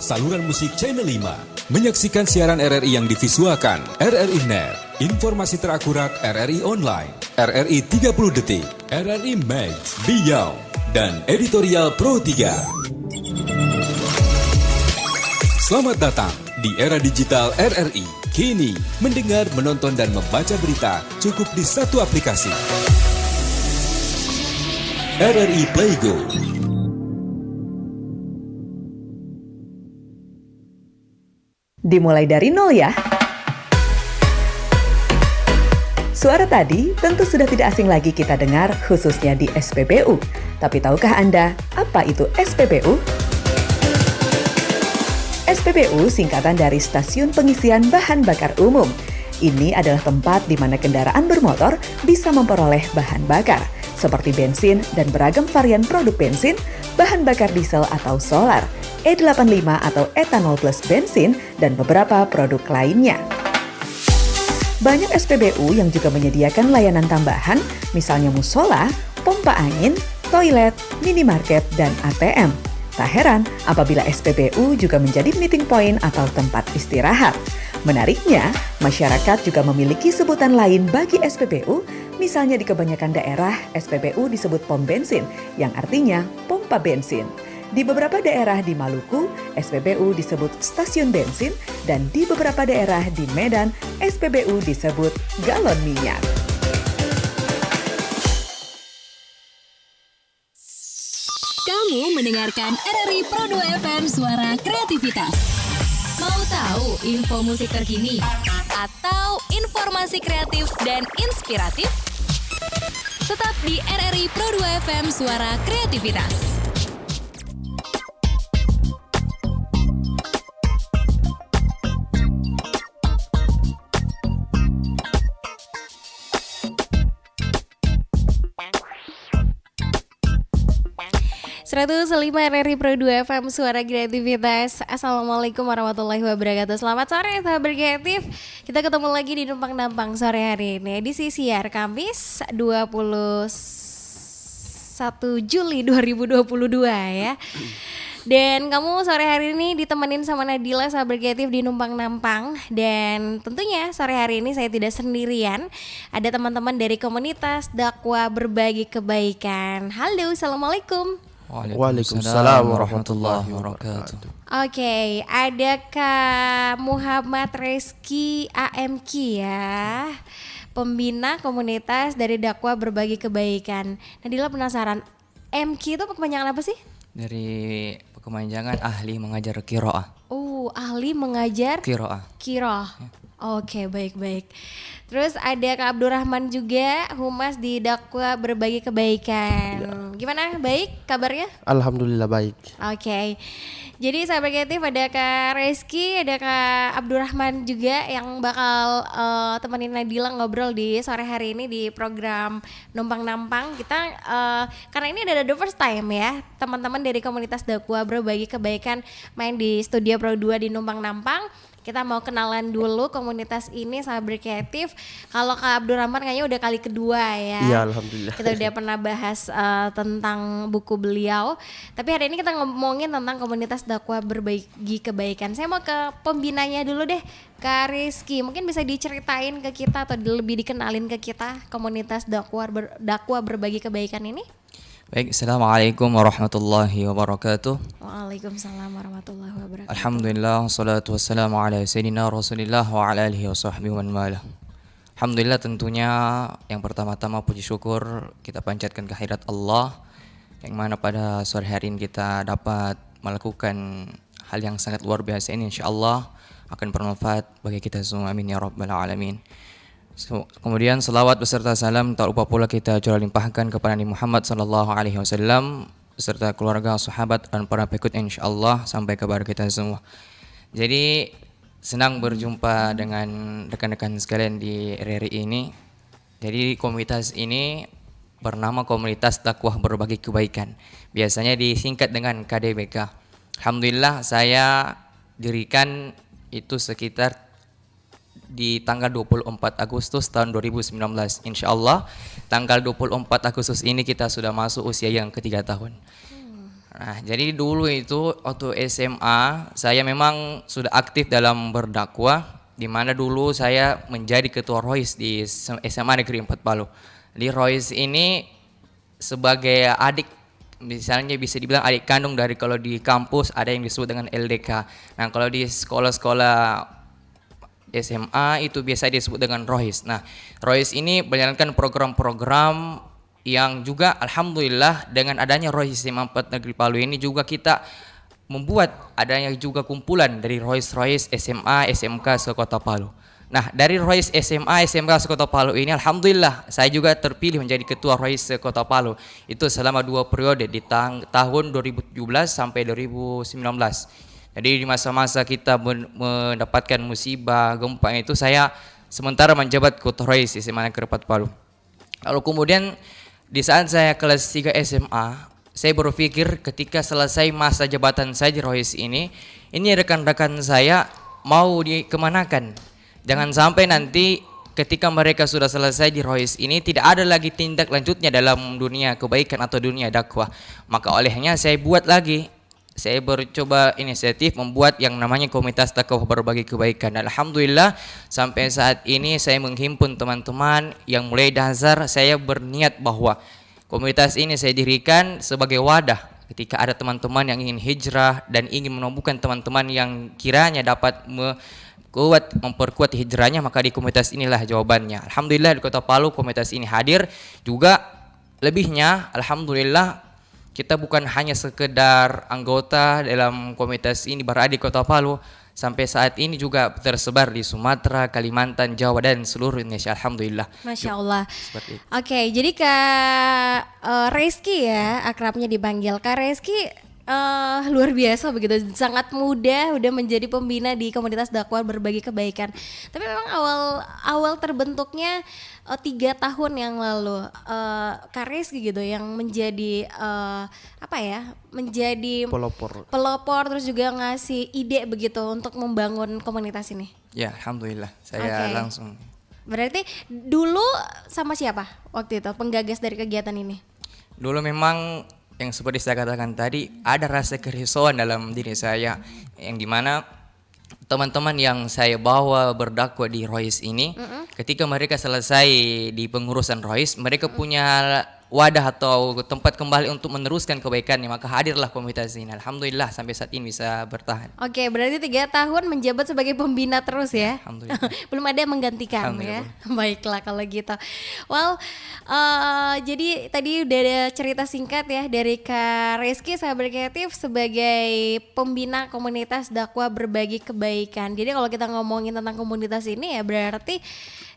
saluran musik Channel 5. Menyaksikan siaran RRI yang divisualkan RRI Net, informasi terakurat RRI Online, RRI 30 Detik, RRI Max, Beyond, dan Editorial Pro 3. Selamat datang di era digital RRI. Kini, mendengar, menonton, dan membaca berita cukup di satu aplikasi. RRI Playgo. Dimulai dari nol ya. Suara tadi tentu sudah tidak asing lagi kita dengar khususnya di SPBU. Tapi tahukah Anda apa itu SPBU? SPBU singkatan dari Stasiun Pengisian Bahan Bakar Umum. Ini adalah tempat di mana kendaraan bermotor bisa memperoleh bahan bakar seperti bensin dan beragam varian produk bensin, bahan bakar diesel atau solar, E85 atau etanol plus bensin, dan beberapa produk lainnya. Banyak SPBU yang juga menyediakan layanan tambahan, misalnya musola, pompa angin, toilet, minimarket, dan ATM. Tak heran apabila SPBU juga menjadi meeting point atau tempat istirahat. Menariknya, masyarakat juga memiliki sebutan lain bagi SPBU, misalnya di kebanyakan daerah SPBU disebut pom bensin, yang artinya pompa bensin. Di beberapa daerah di Maluku, SPBU disebut stasiun bensin, dan di beberapa daerah di Medan, SPBU disebut galon minyak. Kamu mendengarkan RRI Pro 2 FM Suara Kreativitas. Mau tahu info musik terkini atau informasi kreatif dan inspiratif? Tetap di RRI Pro 2 FM Suara Kreativitas. RRI Pro 2 FM Suara Kreativitas. Assalamualaikum warahmatullahi wabarakatuh. Selamat sore sahabat kreatif. Kita ketemu lagi di Numpang Nampang sore hari ini. Edisi siar Kamis 21 Juli 2022 ya. Dan kamu sore hari ini ditemenin sama Nadila sahabat kreatif di Numpang Nampang. Dan tentunya sore hari ini saya tidak sendirian. Ada teman-teman dari komunitas dakwah berbagi kebaikan. Halo, assalamualaikum. Waalaikumsalam warahmatullahi wabarakatuh. Oke, ada Kak Muhammad Reski AMK ya, pembina komunitas dari dakwah berbagi kebaikan. Nadila penasaran, MK itu kepanjangan apa sih? Dari kepanjangan ahli mengajar qiraah. Ahli mengajar Qiraah. Ya. Oke, baik-baik. Terus ada Kak Abdurrahman juga, humas di dakwah berbagi kebaikan. Ya. Gimana? Baik kabarnya? Alhamdulillah baik. Oke. Jadi sahabat kreatif ada Kak Reski, ada Kak Abdurrahman juga yang bakal temenin Nadila ngobrol di sore hari ini di program Numpang Nampang. Kita karena ini ada the first time ya, teman-teman dari komunitas dakwah berbagi kebaikan main di studio Pro 2 di Numpang Nampang. Kita mau kenalan dulu komunitas ini sahabat kreatif. Kalau Kak Abdurrahman kayaknya udah kali kedua ya. Iya, alhamdulillah. Kita udah pernah bahas tentang buku beliau. Tapi hari ini kita ngomongin tentang komunitas dakwah berbagi kebaikan. Saya mau ke pembinanya dulu deh, Kak Rizky. Mungkin bisa diceritain ke kita atau lebih dikenalin ke kita komunitas dakwah berbagi kebaikan ini? Baik, assalamualaikum warahmatullahi wabarakatuh. Waalaikumsalam warahmatullahi wabarakatuh. Alhamdulillah, salatu wassalamu ala sayyidina Rasulillah wa ala alihi wa sahbihi wa malah. Alhamdulillah, tentunya yang pertama-tama puji syukur kita panjatkan kehadirat Allah, yang mana pada sore hari ini kita dapat melakukan hal yang sangat luar biasa ini, insyaallah akan bermanfaat bagi kita semua, amin ya rabbal alamin. Kemudian selawat beserta salam tak lupa pula kita curah limpahkan kepada Nabi Muhammad sallallahu alaihi wasallam beserta keluarga, sahabat, dan para pengikut insyaallah sampai kepada kita semua. Jadi senang berjumpa dengan rekan-rekan sekalian di RRI ini. Jadi komunitas ini bernama Komunitas Dakwah Berbagi Kebaikan. Biasanya disingkat dengan KDBK. Alhamdulillah saya dirikan itu sekitar di tanggal 24 Agustus tahun 2019. Insyaallah tanggal 24 Agustus ini kita sudah masuk usia yang ketiga tahun. Nah, jadi dulu itu waktu SMA saya memang sudah aktif dalam berdakwah, di mana dulu saya menjadi ketua ROIS di SMA Negeri 4 Palu. Di ROIS ini sebagai adik, misalnya bisa dibilang adik kandung dari, kalau di kampus ada yang disebut dengan LDK. Nah, kalau di sekolah-sekolah SMA itu biasa disebut dengan ROIS. Nah, ROIS ini menjalankan program-program yang juga alhamdulillah dengan adanya ROIS SMA 4 Negeri Palu ini juga kita membuat adanya juga kumpulan dari ROIS SMA, SMK se-Kota Palu. Nah, dari ROIS SMA, SMK se-Kota Palu ini alhamdulillah saya juga terpilih menjadi ketua ROIS se-Kota Palu. Itu selama 2 periode di tahun 2017 sampai 2019. Jadi di masa-masa kita mendapatkan musibah gempa itu saya sementara menjabat ketua ROIS SMA Negeri 4 Palu. Lalu kemudian di saat saya kelas 3 SMA, saya berpikir ketika selesai masa jabatan saya di ROIS ini rekan-rekan saya mau dikemanakan. Jangan sampai nanti ketika mereka sudah selesai di ROIS ini tidak ada lagi tindak lanjutnya dalam dunia kebaikan atau dunia dakwah. Maka olehnya saya buat lagi. Saya bercoba inisiatif membuat yang namanya komunitas dakwah berbagi kebaikan. Dan alhamdulillah sampai saat ini saya menghimpun teman-teman yang mulai dasar. Saya berniat bahwa komunitas ini saya dirikan sebagai wadah ketika ada teman-teman yang ingin hijrah dan ingin menumbuhkan teman-teman yang kiranya dapat memperkuat hijrahnya, maka di komunitas inilah jawabannya. Alhamdulillah di Kota Palu komunitas ini hadir juga. Lebihnya alhamdulillah kita bukan hanya sekedar anggota dalam komunitas ini berada di Kota Palu, sampai saat ini juga tersebar di Sumatera, Kalimantan, Jawa dan seluruh Indonesia. Alhamdulillah. Masya Allah. Seperti itu. Oke, jadi Kak Reski ya akrabnya dipanggil Kak Reski. Luar biasa begitu, sangat muda udah menjadi pembina di komunitas dakwah berbagi kebaikan. Tapi memang awal terbentuknya 3 tahun yang lalu Kak Reski gitu yang menjadi menjadi pelopor terus juga ngasih ide begitu untuk membangun komunitas ini. Ya, alhamdulillah saya langsung. Berarti dulu sama siapa waktu itu penggagas dari kegiatan ini? Dulu memang yang seperti saya katakan tadi, ada rasa kerisauan dalam diri saya, yang dimana teman-teman yang saya bawa berdakwah di ROIS ini, ketika mereka selesai di pengurusan ROIS, mereka punya wadah atau tempat kembali untuk meneruskan kebaikannya, maka hadirlah komunitas ini. Alhamdulillah sampai saat ini bisa bertahan. Oke, berarti 3 tahun menjabat sebagai pembina terus ya. Alhamdulillah. Belum ada yang menggantikan ya. Baiklah kalau gitu. Well, jadi tadi udah ada cerita singkat ya dari Kak Reski sahabat kreatif sebagai pembina komunitas dakwah berbagi kebaikan. Jadi kalau kita ngomongin tentang komunitas ini ya berarti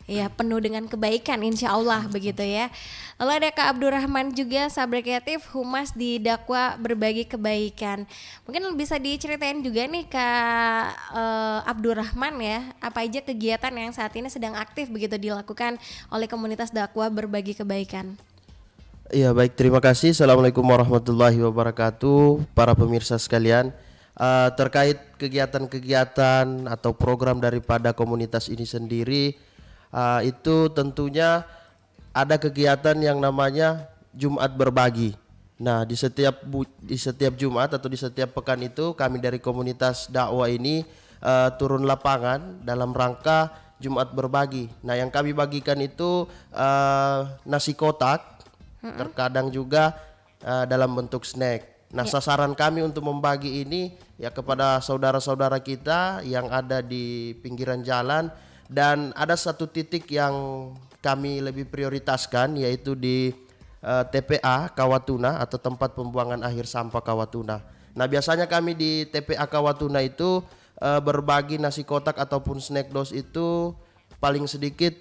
ya penuh dengan kebaikan insya Allah begitu ya. Lalu ada Kak Abdurrahman juga sahabat kreatif humas di dakwah berbagi kebaikan. Mungkin bisa diceritain juga nih Kak Abdurrahman ya, apa aja kegiatan yang saat ini sedang aktif begitu dilakukan oleh komunitas dakwah berbagi kebaikan. Iya baik, terima kasih. Assalamualaikum warahmatullahi wabarakatuh para pemirsa sekalian. Terkait kegiatan-kegiatan atau program daripada komunitas ini sendiri, itu tentunya ada kegiatan yang namanya Jumat berbagi. Nah, di setiap Jumat atau di setiap pekan itu kami dari komunitas dakwah ini turun lapangan dalam rangka Jumat berbagi. Nah, yang kami bagikan itu nasi kotak, terkadang juga dalam bentuk snack. Nah, sasaran kami untuk membagi ini ya kepada saudara-saudara kita yang ada di pinggiran jalan. Dan ada satu titik yang kami lebih prioritaskan, yaitu di TPA Kawatuna atau tempat pembuangan akhir sampah Kawatuna. Nah, biasanya kami di TPA Kawatuna itu berbagi nasi kotak ataupun snack dos itu paling sedikit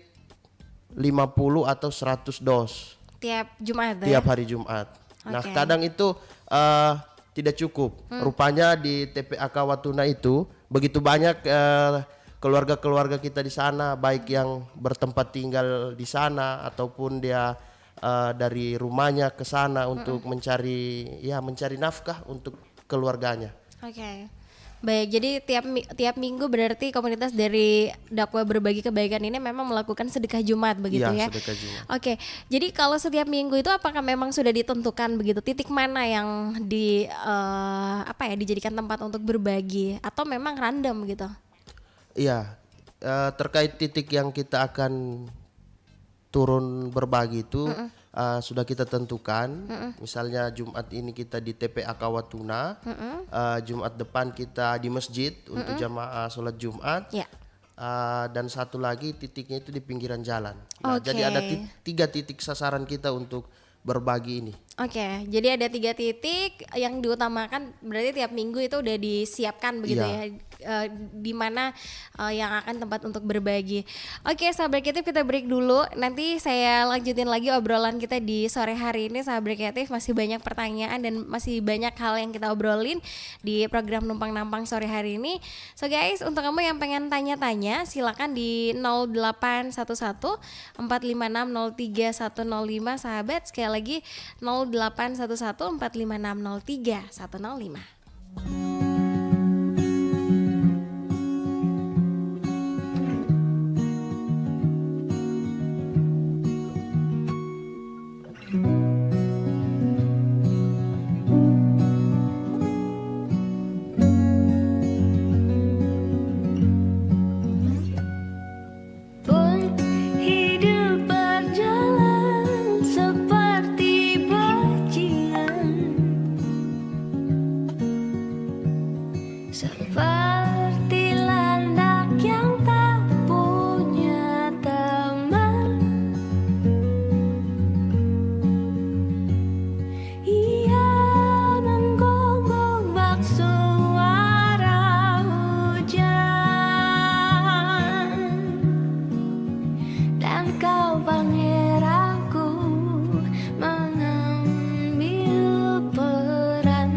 50 atau 100 dos Tiap Jumat ya? Tiap hari Jumat. Nah, kadang itu tidak cukup. Rupanya di TPA Kawatuna itu begitu banyak keluarga-keluarga kita di sana, baik yang bertempat tinggal di sana ataupun dia dari rumahnya ke sana untuk mencari nafkah untuk keluarganya. Oke. Baik, jadi tiap minggu berarti komunitas dari dakwah berbagi kebaikan ini memang melakukan sedekah Jumat begitu Iya, ya. sedekah Jumat. Oke, jadi kalau setiap minggu itu apakah memang sudah ditentukan begitu titik mana yang dijadikan tempat untuk berbagi atau memang random gitu? Iya, terkait titik yang kita akan turun berbagi itu sudah kita tentukan. Misalnya Jumat ini kita di TPA Kawatuna, Jumat depan kita di masjid untuk jamaah sholat Jumat. Ya. Dan satu lagi titiknya itu di pinggiran jalan. Nah, Oke. jadi ada 3 titik sasaran kita untuk berbagi ini. Oke, jadi ada 3 titik yang diutamakan berarti tiap minggu itu udah disiapkan begitu Iya. ya, di mana yang akan tempat untuk berbagi. Oke, sahabat kreatif kita break dulu. Nanti saya lanjutin lagi obrolan kita di sore hari ini. Sahabat kreatif masih banyak pertanyaan dan masih banyak hal yang kita obrolin di program Numpang Nampang sore hari ini. So guys, untuk kamu yang pengen tanya-tanya silakan di 0811 456 03 105 sahabat. Sekali lagi 0811 456 03 105. Pun hidup berjalan seperti bajingan, seperti landak yang tak punya teman. Ia menggonggong bak suara hujan, dan kau pangeranku mengambil peran.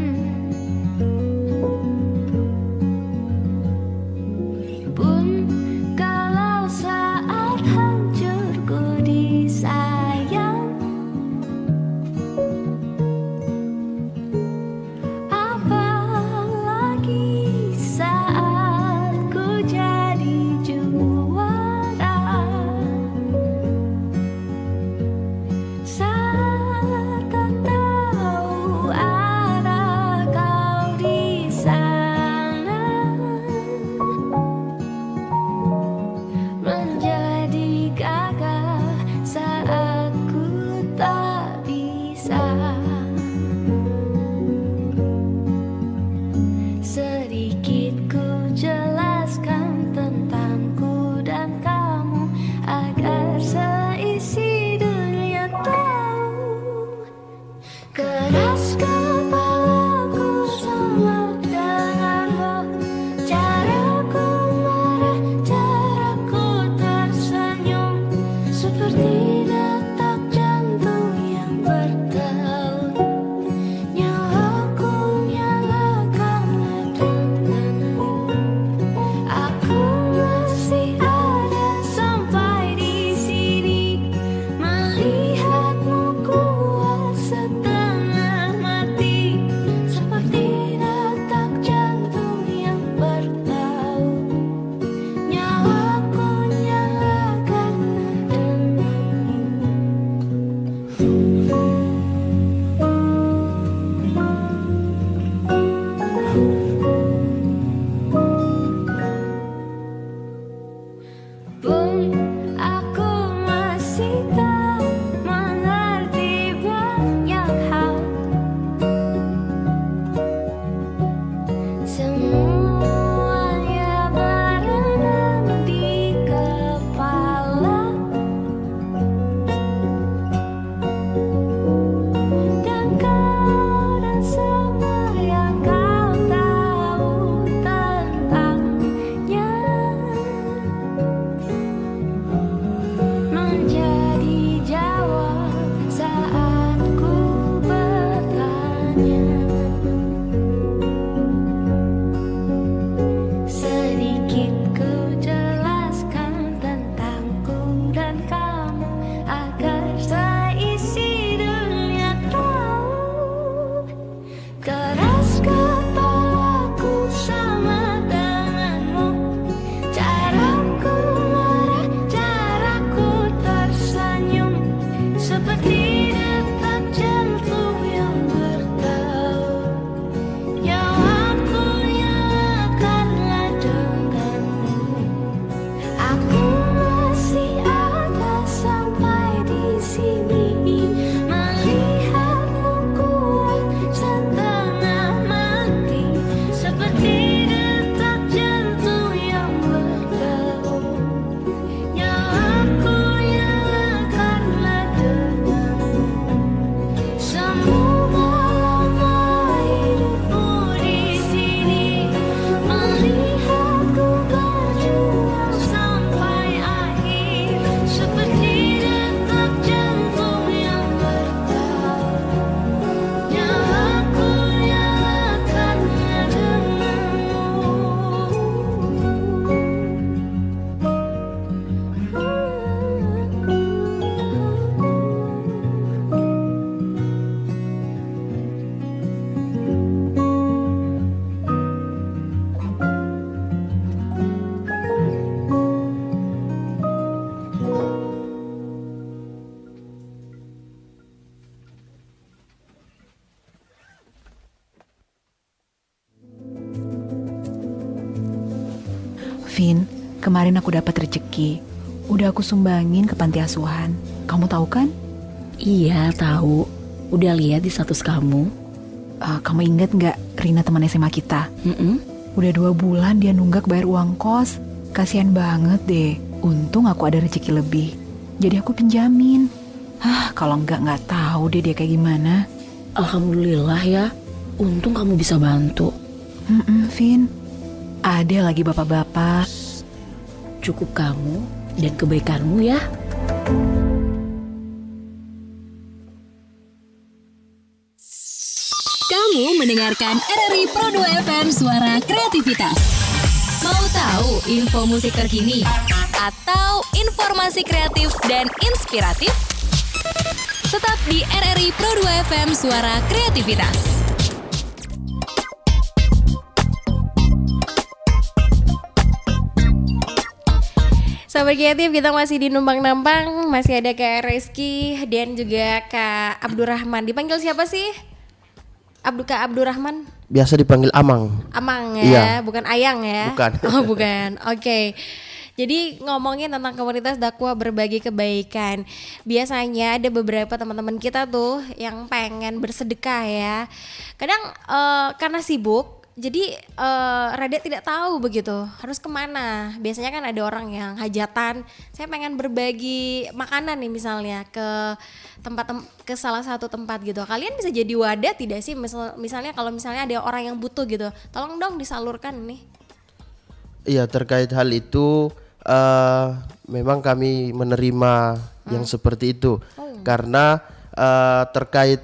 Vin, kemarin aku dapat rezeki. Udah aku sumbangin ke panti asuhan. Kamu tahu kan? Iya tahu, udah lihat di status kamu. Kamu inget nggak Rina teman SMA kita? Udah 2 bulan dia nunggak bayar uang kos. Kasian banget deh. Untung aku ada rezeki lebih. Jadi aku pinjamin. Kalau nggak tahu deh dia kayak gimana. Alhamdulillah ya, untung kamu bisa bantu. Vin, ada lagi bapak-bapak. Cukup kamu dan kebaikanmu ya. Kamu mendengarkan RRI Pro 2 FM Suara Kreativitas. Mau tahu info musik terkini atau informasi kreatif dan inspiratif? Tetap di RRI Pro 2 FM Suara Kreativitas. Sahabat kreatif, kita masih di Numpang Nampang, masih ada Kak Reski dan juga Kak Abdurrahman. Dipanggil siapa sih? Kak Abdurrahman? Biasa dipanggil Amang. Amang ya, Iya. bukan Ayang ya? Bukan. Oh bukan, oke. Jadi ngomongin tentang komunitas dakwah berbagi kebaikan. Biasanya ada beberapa teman-teman kita tuh yang pengen bersedekah ya. Kadang karena sibuk, jadi rada tidak tahu begitu harus kemana. Biasanya kan ada orang yang hajatan, saya pengen berbagi makanan nih misalnya ke ke salah satu tempat gitu. Kalian bisa jadi wadah tidak sih? Misalnya kalau misalnya ada orang yang butuh gitu, tolong dong disalurkan nih. Iya, terkait hal itu memang kami menerima yang seperti itu karena terkait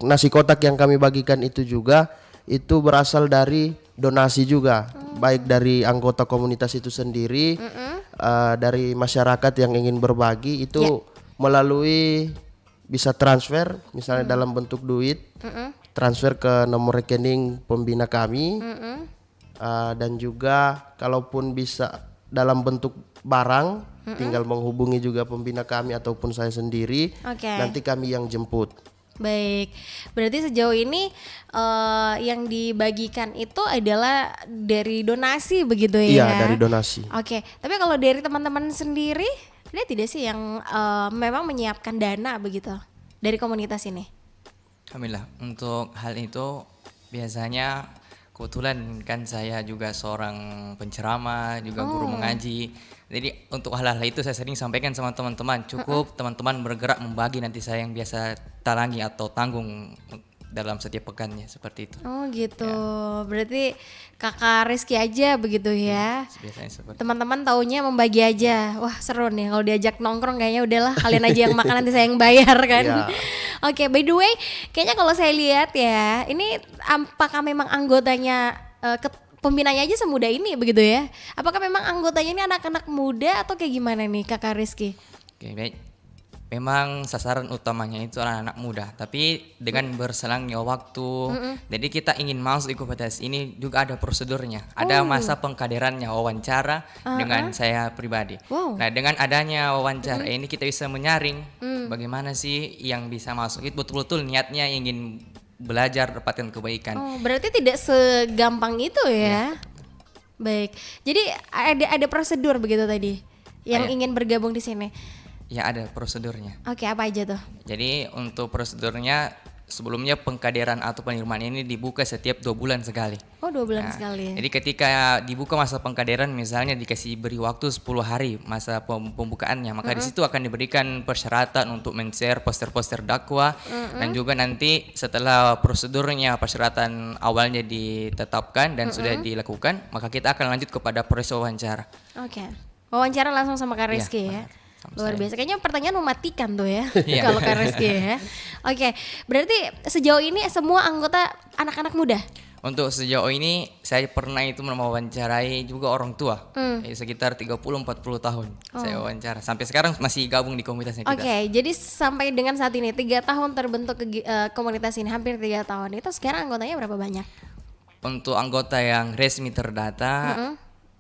nasi kotak yang kami bagikan itu juga itu berasal dari donasi juga, baik dari anggota komunitas itu sendiri, dari masyarakat yang ingin berbagi itu melalui bisa transfer misalnya dalam bentuk duit, transfer ke nomor rekening pembina kami, dan juga kalaupun bisa dalam bentuk barang, tinggal menghubungi juga pembina kami ataupun saya sendiri, nanti kami yang jemput. Baik, berarti sejauh ini yang dibagikan itu adalah dari donasi begitu ya? Iya, dari donasi. Oke, tapi kalau dari teman-teman sendiri, ada tidak sih yang memang menyiapkan dana begitu dari komunitas ini? Alhamdulillah, untuk hal itu biasanya kebetulan kan saya juga seorang penceramah, juga guru mengaji. Jadi untuk hal-hal itu saya sering sampaikan sama teman-teman, cukup teman-teman bergerak membagi, nanti saya yang biasa talangi atau tanggung dalam setiap pekannya, seperti itu. Oh gitu, berarti kakak Rizky aja begitu ya. Biasanya seperti Teman-teman taunya membagi aja. Wah seru nih kalau diajak nongkrong, kayaknya udahlah kalian aja yang makan, nanti saya yang bayar kan. Iya. Oke, by the way, kayaknya kalau saya lihat ya, ini apakah memang anggotanya pembinanya aja semuda ini begitu ya? Apakah memang anggotanya ini anak-anak muda atau kayak gimana nih kakak Rizky? Oke, baik. Memang sasaran utamanya itu anak-anak muda, tapi dengan berselangnya waktu, jadi kita ingin masuk di komunitas ini juga ada prosedurnya, ada masa pengkaderannya, wawancara dengan saya pribadi. Nah, dengan adanya wawancara ini kita bisa menyaring bagaimana sih yang bisa masuk, itu betul-betul niatnya ingin belajar dapatkan kebaikan. Oh, berarti tidak segampang itu ya? Baik, jadi ada prosedur begitu tadi yang ingin bergabung di sini. Ya, ada prosedurnya. Oke, apa aja tuh? Jadi untuk prosedurnya sebelumnya pengkaderan atau penerimaan ini dibuka setiap 2 bulan sekali. Oh, 2 bulan sekali. Jadi ketika dibuka masa pengkaderan, misalnya dikasih beri waktu 10 hari masa pembukaannya, maka di situ akan diberikan persyaratan untuk men-share poster-poster dakwah, dan juga nanti setelah prosedurnya persyaratan awalnya ditetapkan dan sudah dilakukan, maka kita akan lanjut kepada proses wawancara. Oke. Wawancara langsung sama Kak Rizky ya. Luar biasa. Kayaknya pertanyaan mematikan tuh ya. Kalau Kak Rizky ya. Oke, berarti sejauh ini semua anggota anak-anak muda? Untuk sejauh ini saya pernah itu mewawancarai juga orang tua, sekitar 30-40 tahun saya wawancara. Sampai sekarang masih gabung di komunitasnya kita. Oke, jadi sampai dengan saat ini 3 tahun terbentuk komunitas ini, hampir 3 tahun. Itu sekarang anggotanya berapa banyak? Untuk anggota yang resmi terdata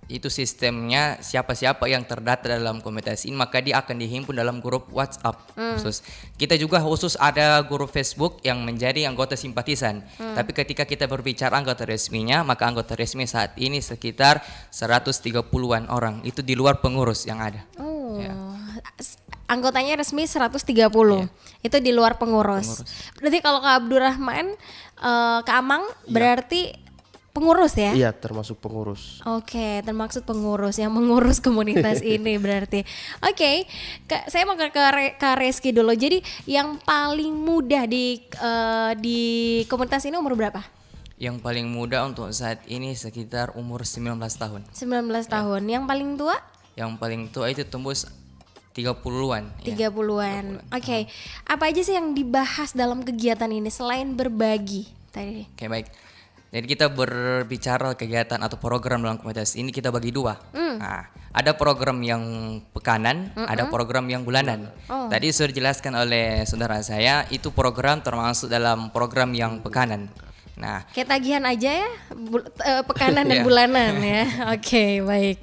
itu sistemnya siapa-siapa yang terdata dalam komunitas ini maka dia akan dihimpun dalam grup WhatsApp khusus. Kita juga khusus ada grup Facebook yang menjadi anggota simpatisan. Tapi ketika kita berbicara anggota resminya, maka anggota resmi saat ini sekitar 130-an orang. Itu di luar pengurus yang ada. Ya. Anggotanya resmi 130. Itu di luar pengurus. Berarti kalau Kak Abdurrahman, Kak Amang berarti pengurus ya? Iya, termasuk pengurus. Oke, termaksud pengurus yang mengurus komunitas ini berarti. Oke, saya mau ke Reski dulu. Jadi yang paling muda di komunitas ini umur berapa? Yang paling muda untuk saat ini sekitar umur 19 tahun. 19 tahun. Yang paling tua? Yang paling tua itu tembus 30-an. 30-an. Oke. Apa aja sih yang dibahas dalam kegiatan ini selain berbagi tadi? Oke, baik. Jadi kita berbicara kegiatan atau program dalam komunitas ini kita bagi dua. Nah, ada program yang pekanan, ada program yang bulanan. Tadi sudah dijelaskan oleh saudara saya, itu program termasuk dalam program yang pekanan. Nah, kayak tagihan aja ya, pekanan dan bulanan ya. Oke, baik.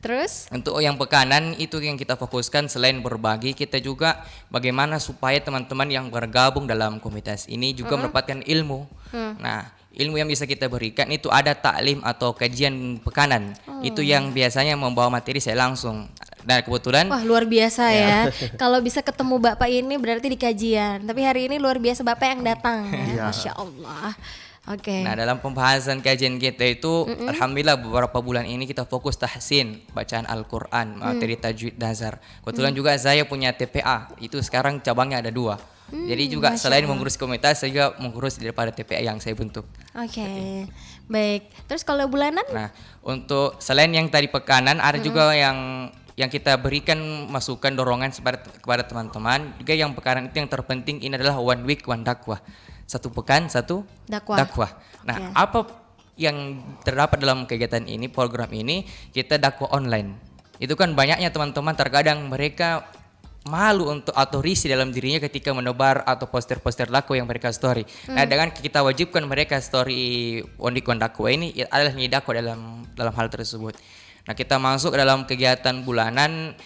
Terus? Untuk yang pekanan itu yang kita fokuskan selain berbagi, kita juga bagaimana supaya teman-teman yang bergabung dalam komunitas ini juga mendapatkan ilmu. Nah, ilmu yang bisa kita berikan itu ada taklim atau kajian pekanan. Itu yang biasanya membawa materi saya langsung. Dan kebetulan wah, luar biasa ya. Kalau bisa ketemu Bapak ini berarti di kajian. Tapi hari ini luar biasa Bapak yang datang ya. Masya Allah. Oke. Nah, dalam pembahasan kajian kita itu alhamdulillah beberapa bulan ini kita fokus tahsin, bacaan Al-Qur'an, materi tajwid dasar. Kebetulan juga saya punya TPA. Itu sekarang cabangnya ada 2. Jadi juga selain mengurus komunitas, saya juga mengurus daripada TPA yang saya bentuk. Oke. Baik. Terus kalau bulanan? Nah, untuk selain yang tadi pekanan ada juga yang kita berikan masukan dorongan kepada teman-teman. Juga yang pekanan itu yang terpenting ini adalah one week one dakwah. 1 pekan 1 dakwah. Nah, apa yang terdapat dalam kegiatan ini, program ini, kita dakwah online. Itu kan banyaknya teman-teman terkadang mereka malu untuk atau risih dalam dirinya ketika menebar atau poster-poster dakwah yang mereka story. Nah, dengan kita wajibkan mereka story one week one dakwah ini adalah dakwah dalam hal tersebut. Nah, kita masuk dalam kegiatan bulanan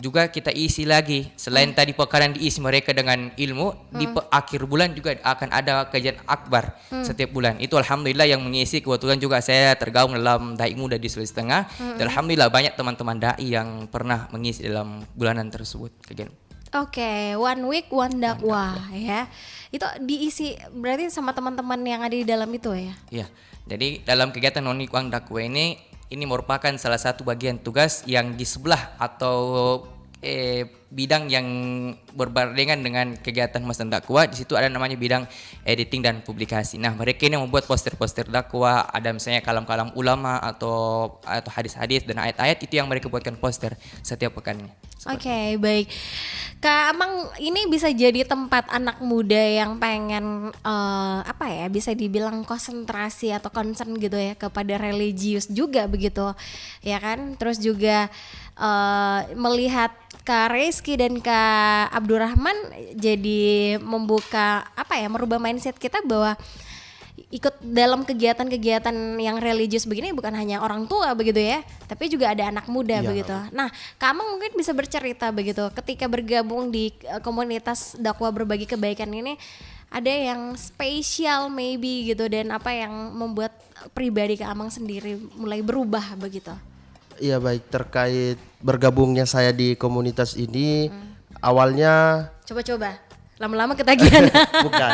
juga kita isi lagi selain tadi pekanan diisi mereka dengan ilmu di akhir bulan juga akan ada kajian akbar setiap bulan. Itu alhamdulillah yang mengisi, kebetulan juga saya tergabung dalam dai muda di Sulawesi Tengah. Dan alhamdulillah banyak teman-teman dai yang pernah mengisi dalam bulanan tersebut. Oke, one week one dakwah ya. Itu diisi berarti sama teman-teman yang ada di dalam itu ya? Iya. Jadi dalam kegiatan one week one dakwah ini merupakan salah satu bagian tugas yang di sebelah atau bidang yang berbarengan dengan kegiatan Mas dan dakwah. Di situ ada namanya bidang editing dan publikasi. Nah, mereka ini membuat poster-poster dakwah, ada misalnya kalam-kalam ulama atau hadis-hadis dan ayat-ayat, itu yang mereka buatkan poster setiap pekannya. Oke, baik. Kak Amang, ini bisa jadi tempat anak muda yang pengen bisa dibilang konsentrasi atau concern gitu ya kepada religius juga begitu, ya kan? Terus juga melihat Kak Reski dan Kak Abdurrahman jadi merubah mindset kita bahwa ikut dalam kegiatan-kegiatan yang religius begini bukan hanya orang tua begitu ya, tapi juga ada anak muda begitu. Nah, Kak Amang mungkin bisa bercerita begitu ketika bergabung di komunitas dakwah berbagi kebaikan ini, ada yang spesial maybe gitu, dan apa yang membuat pribadi Kak Amang sendiri mulai berubah begitu? Iya, baik, terkait bergabungnya saya di komunitas ini awalnya coba lama-lama ketagihan. Bukan.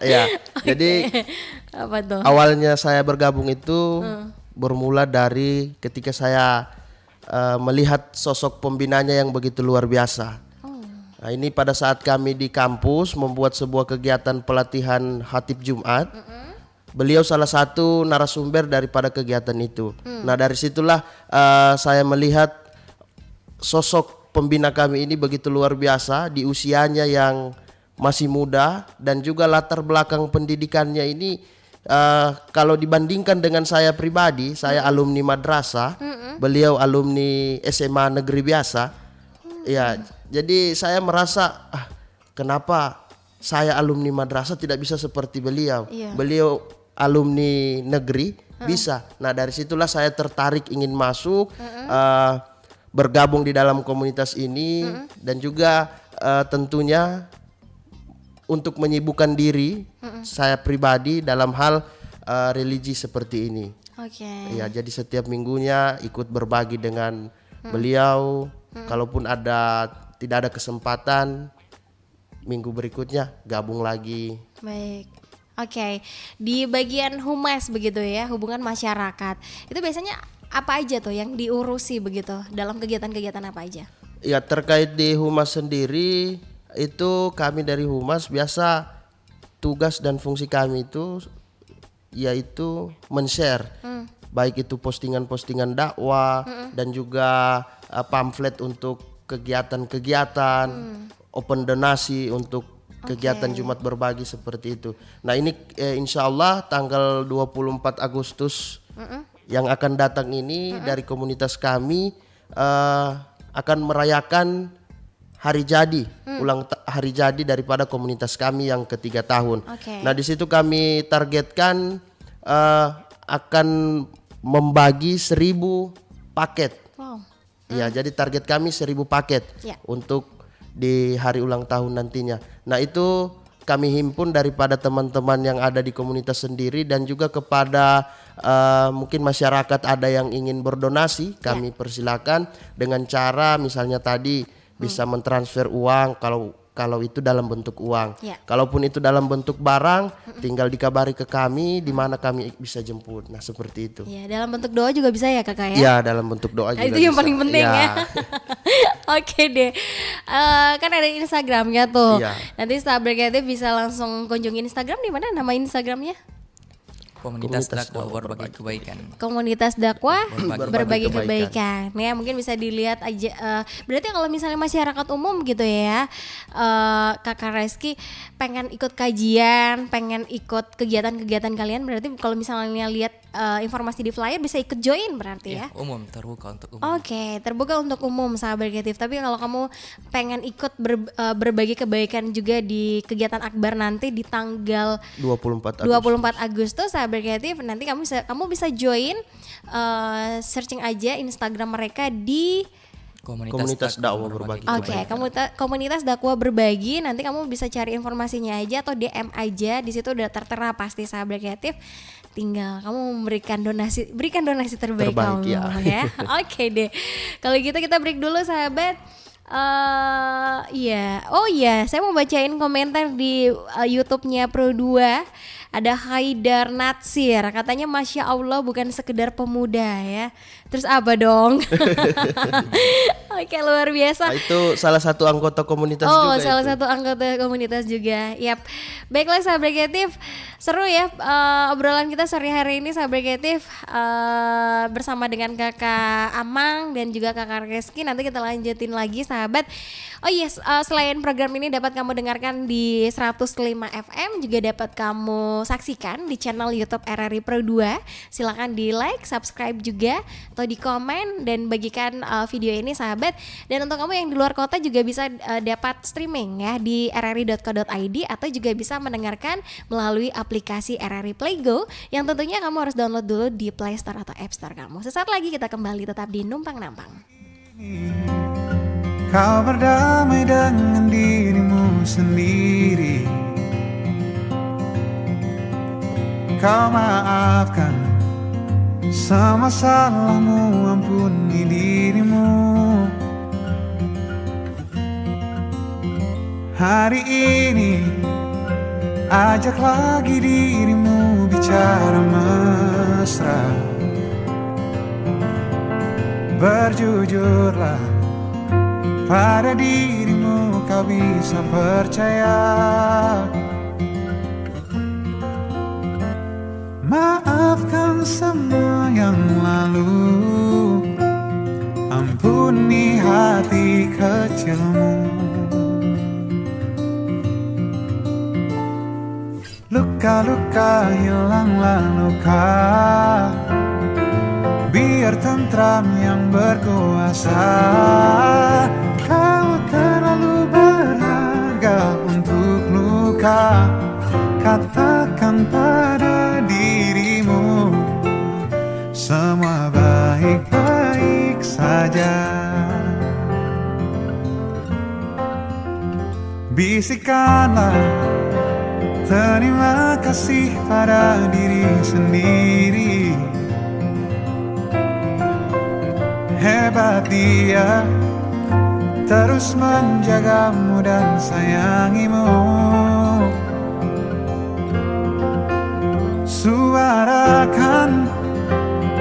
Ya. Jadi apa tuh? Awalnya saya bergabung itu bermula dari ketika saya melihat sosok pembinanya yang begitu luar biasa. Nah, ini pada saat kami di kampus membuat sebuah kegiatan pelatihan khatib Jumat. Beliau salah satu narasumber daripada kegiatan itu. Nah, dari situlah saya melihat sosok pembina kami ini begitu luar biasa di usianya yang masih muda, dan juga latar belakang pendidikannya ini kalau dibandingkan dengan saya pribadi, saya alumni madrasah, beliau alumni SMA negeri biasa. Ya, jadi saya merasa kenapa saya alumni madrasah tidak bisa seperti beliau. Beliau alumni negeri Bisa. Nah dari situlah saya tertarik ingin masuk, bergabung di dalam komunitas ini, dan juga tentunya untuk menyibukkan diri saya pribadi dalam hal religi seperti ini. Oke. Ya, jadi setiap minggunya ikut berbagi dengan beliau. Kalaupun tidak ada kesempatan, minggu berikutnya gabung lagi. Baik. Oke. Di bagian humas begitu ya, hubungan masyarakat. Itu biasanya apa aja tuh yang diurusi begitu dalam kegiatan-kegiatan apa aja? Ya, terkait di humas sendiri itu kami dari humas biasa tugas dan fungsi kami itu yaitu men-share baik itu postingan-postingan dakwah dan juga pamflet untuk kegiatan-kegiatan, open donasi untuk kegiatan Jumat berbagi seperti itu. Nah ini insya Allah tanggal 24 Agustus yang akan datang ini dari komunitas kami akan merayakan hari jadi, hari jadi daripada komunitas kami yang ke-3 tahun. Nah di situ kami targetkan akan membagi 1.000 paket. Ya, jadi target kami 1.000 paket untuk di hari ulang tahun nantinya. Nah itu kami himpun daripada teman-teman yang ada di komunitas sendiri dan juga kepada mungkin masyarakat ada yang ingin berdonasi, kami persilakan dengan cara misalnya tadi bisa mentransfer uang kalau itu dalam bentuk uang. Kalaupun itu dalam bentuk barang, tinggal dikabari ke kami di mana kami bisa jemput. Nah seperti itu. Ya, dalam bentuk doa juga bisa ya kakak ya? Ya, dalam bentuk doa juga itu yang bisa. paling penting ya. Oke deh, kan ada Instagramnya tuh. Nanti Sahabat Kreatif bisa langsung kunjungi Instagram. Di mana nama Instagramnya? Komunitas dakwah berbagi kebaikan. Komunitas dakwah berbagi kebaikan. Ya mungkin bisa dilihat aja. Berarti kalau misalnya masyarakat umum gitu ya, Kakak Reski pengen ikut kajian, pengen ikut kegiatan-kegiatan kalian, berarti kalau misalnya lihat informasi di flyer bisa ikut join berarti ya? Umum, terbuka untuk umum. Oke, terbuka untuk umum Sahabat Kreatif. Tapi kalau kamu pengen ikut berbagi kebaikan juga di kegiatan akbar nanti di tanggal 24 Agustus Sahabat Kreatif, nanti kamu bisa join, searching aja Instagram mereka di Komunitas dakwah berbagi. Komunitas dakwah berbagi. Nanti kamu bisa cari informasinya aja atau DM aja. Di situ udah tertera pasti Sahabat Kreatif. Tinggal kamu berikan donasi terbaik kamu ya. Oke deh. Kalau gitu kita break dulu sahabat. Saya mau bacain komentar di YouTube-nya Pro2. Ada Haidar Natsir, katanya Masya Allah bukan sekedar pemuda ya. Terus apa dong? Oke, luar biasa. Nah, itu salah satu anggota komunitas juga. Oh, salah satu anggota komunitas juga. Yap. Baiklah Sahabat Kreatif, seru ya obrolan kita sore hari ini Sahabat Kreatif bersama dengan Kakak Amang dan juga Kakak Reski. Nanti kita lanjutin lagi sahabat. Oh yes, selain program ini dapat kamu dengarkan di 105 FM, juga dapat kamu saksikan di channel YouTube RRI Pro 2. Silakan di like, subscribe juga, atau di komen dan bagikan video ini sahabat. Dan untuk kamu yang di luar kota juga bisa dapat streaming ya di rri.co.id atau juga bisa mendengarkan melalui aplikasi RRI Playgo yang tentunya kamu harus download dulu di Play Store atau App Store kamu. Sesaat lagi kita kembali tetap di Numpang Nampang. Kau berdamai dengan dirimu sendiri. Kau maafkan semua salahmu, ampuni dirimu. Hari ini ajak lagi dirimu bicara mesra. Berjujurlah pada dirimu, kau bisa percaya. Maafkan semua yang lalu, ampuni hati kecilmu. Luka-luka hilanglah luka, biar tentram yang berkuasa. Kau terlalu berharga untuk luka. Katakan pada dirimu, semua baik-baik saja. Bisikanlah terima kasih pada diri sendiri. Hebat dia, terus menjagamu dan sayangimu. Suarakan,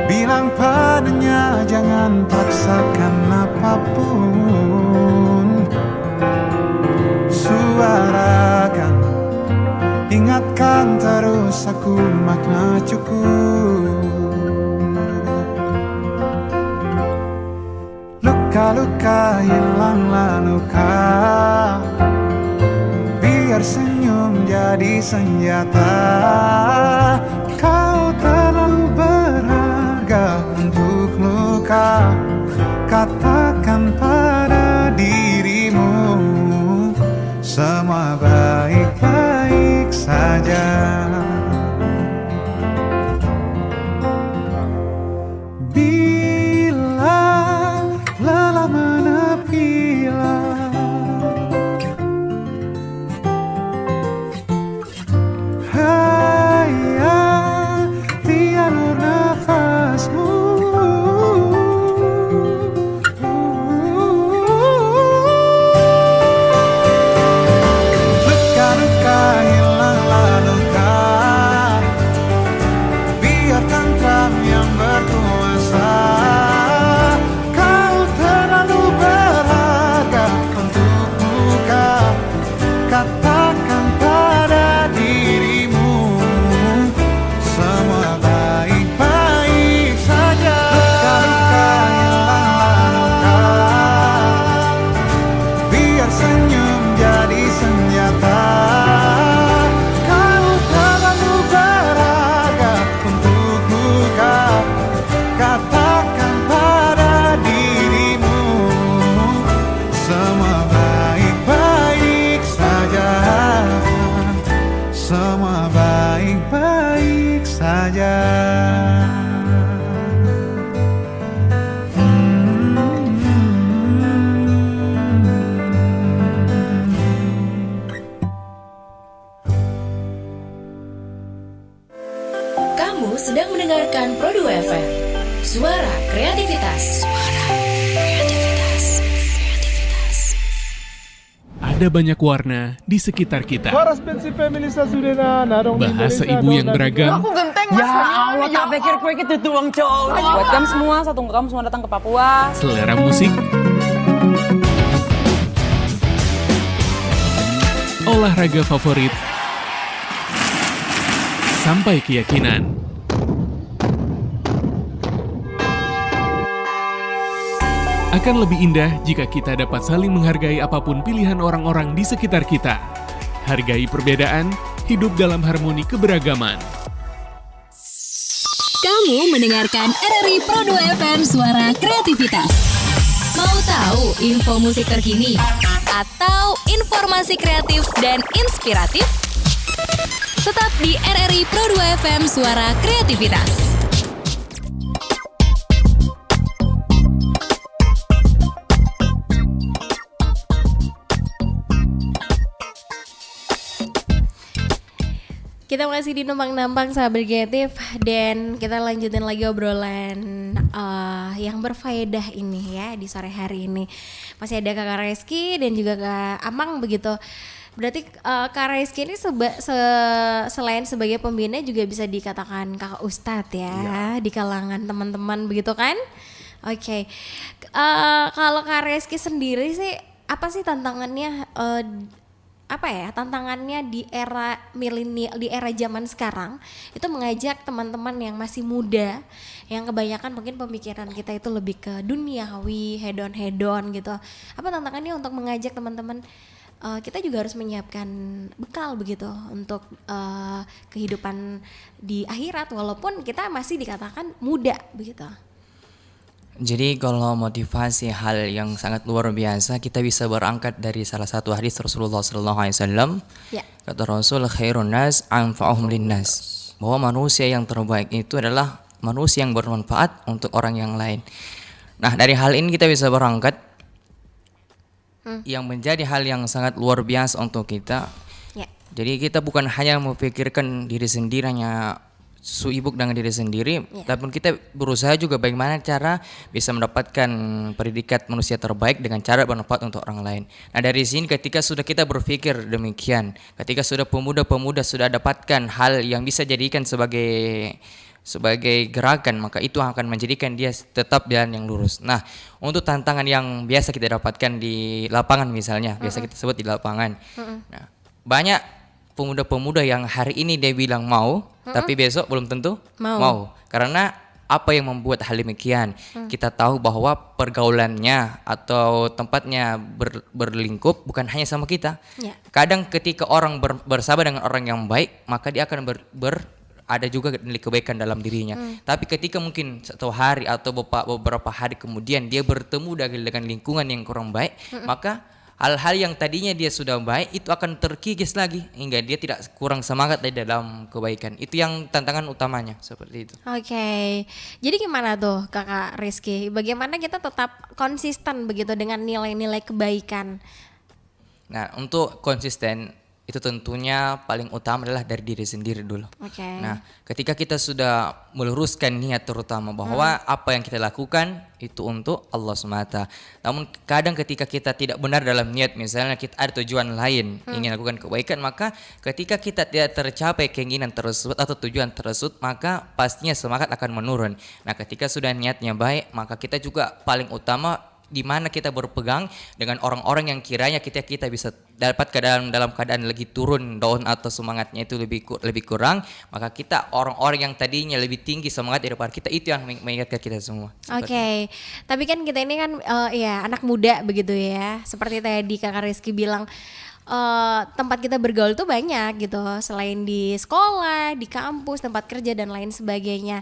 bilang padanya jangan paksakan apapun. Suarakan, ingatkan terus aku makna cukup. Luka-luka hilanglah luka, biar senyum jadi senjata. Kau terlalu berharga untuk luka. Katakan pada dirimu semua baik-baik saja. Bila lelah menepilah, hayati alur nafasmu. Luka-luka hilanglah luka, biar tentram yang berkuasa. Kau terlalu berharga untuk luka. Katakan pada dirimu semua baik-baik saja. Luka-luka hilanglah luka, biar senyum jadi senjata. Kau terlalu berharga untuk luka. Katakan pada dirimu semua baik-baik saja. Semua baik-baik saja. Kamu sedang mendengarkan Pro2 FM. Suara kreativitas. Ada banyak warna di sekitar kita. Bahasa ibu yang beragam. Aku genteng mas. Ya Allah, tak pikir kue itu tuang cowok. Buat kamu semua, saya tunggu kamu semua datang ke Papua. Selera musik. Olahraga favorit. Sampai keyakinan. Akan lebih indah jika kita dapat saling menghargai apapun pilihan orang-orang di sekitar kita. Hargai perbedaan, hidup dalam harmoni keberagaman. Kamu mendengarkan RRI Pro2 FM Suara Kreativitas. Mau tahu info musik terkini? Atau informasi kreatif dan inspiratif? Tetap di RRI Pro2 FM Suara Kreativitas. Kita masih di Numpang-Nampang sahabat kreatif dan kita lanjutin lagi obrolan yang berfaedah ini ya di sore hari ini. Masih ada Kakak Reski dan juga Kak Amang begitu. Berarti Kak Reski ini selain sebagai pembina juga bisa dikatakan kakak ustadz ya di kalangan teman-teman begitu kan? Oke. Kalau Kak Reski sendiri sih apa sih tantangannya? Tantangannya di era milenial, di era zaman sekarang itu mengajak teman-teman yang masih muda, yang kebanyakan mungkin pemikiran kita itu lebih ke duniawi, hedon gitu. Apa tantangannya untuk mengajak teman-teman kita juga harus menyiapkan bekal begitu untuk kehidupan di akhirat walaupun kita masih dikatakan muda begitu. Jadi kalau motivasi hal yang sangat luar biasa, kita bisa berangkat dari salah satu hadis Rasulullah SAW. Ya. Kata Rasul, khairun nas anfa'uhum linnas. Bahwa manusia yang terbaik itu adalah manusia yang bermanfaat untuk orang yang lain. Nah, dari hal ini kita bisa berangkat yang menjadi hal yang sangat luar biasa untuk kita. Ya. Jadi kita bukan hanya memikirkan diri sendiri, hanya sibuk dengan diri sendiri, tapi kita berusaha juga bagaimana cara bisa mendapatkan predikat manusia terbaik dengan cara bermanfaat untuk orang lain. Nah, dari sini ketika sudah kita berpikir demikian, ketika sudah pemuda-pemuda sudah dapatkan hal yang bisa jadikan sebagai gerakan, maka itu akan menjadikan dia tetap jalan yang lurus. Nah, untuk tantangan yang biasa kita dapatkan di lapangan misalnya, biasa kita sebut di lapangan. Nah, banyak pemuda-pemuda yang hari ini dia bilang mau, tapi besok belum tentu mau. Karena apa yang membuat hal demikian? Kita tahu bahwa pergaulannya atau tempatnya berlingkup bukan hanya sama kita. Kadang ketika orang bersama dengan orang yang baik, maka dia akan ada juga nilai kebaikan dalam dirinya. Tapi ketika mungkin satu hari atau beberapa hari kemudian dia bertemu dengan lingkungan yang kurang baik, maka hal-hal yang tadinya dia sudah baik itu akan terkikis lagi hingga dia tidak kurang semangat di dalam kebaikan. Itu yang tantangan utamanya, seperti itu. Oke. Jadi gimana tuh Kakak Rizky? Bagaimana kita tetap konsisten begitu dengan nilai-nilai kebaikan? Nah, untuk konsisten itu tentunya paling utama adalah dari diri sendiri dulu. Nah, ketika kita sudah meluruskan niat terutama bahwa apa yang kita lakukan itu untuk Allah semata. Namun kadang ketika kita tidak benar dalam niat, misalnya kita ada tujuan lain ingin lakukan kebaikan, maka ketika kita tidak tercapai keinginan tersebut atau tujuan tersebut, maka pastinya semangat akan menurun. Nah, ketika sudah niatnya baik, maka kita juga paling utama di mana kita berpegang dengan orang-orang yang kiranya kita bisa dapat dalam keadaan lagi turun daun atau semangatnya itu lebih kurang, maka kita orang-orang yang tadinya lebih tinggi semangat daripada kita, itu yang mengingatkan kita semua. Oke. Tapi kan kita ini kan ya anak muda begitu ya. Seperti tadi Kakak Rizky bilang, tempat kita bergaul tuh banyak gitu, selain di sekolah, di kampus, tempat kerja dan lain sebagainya.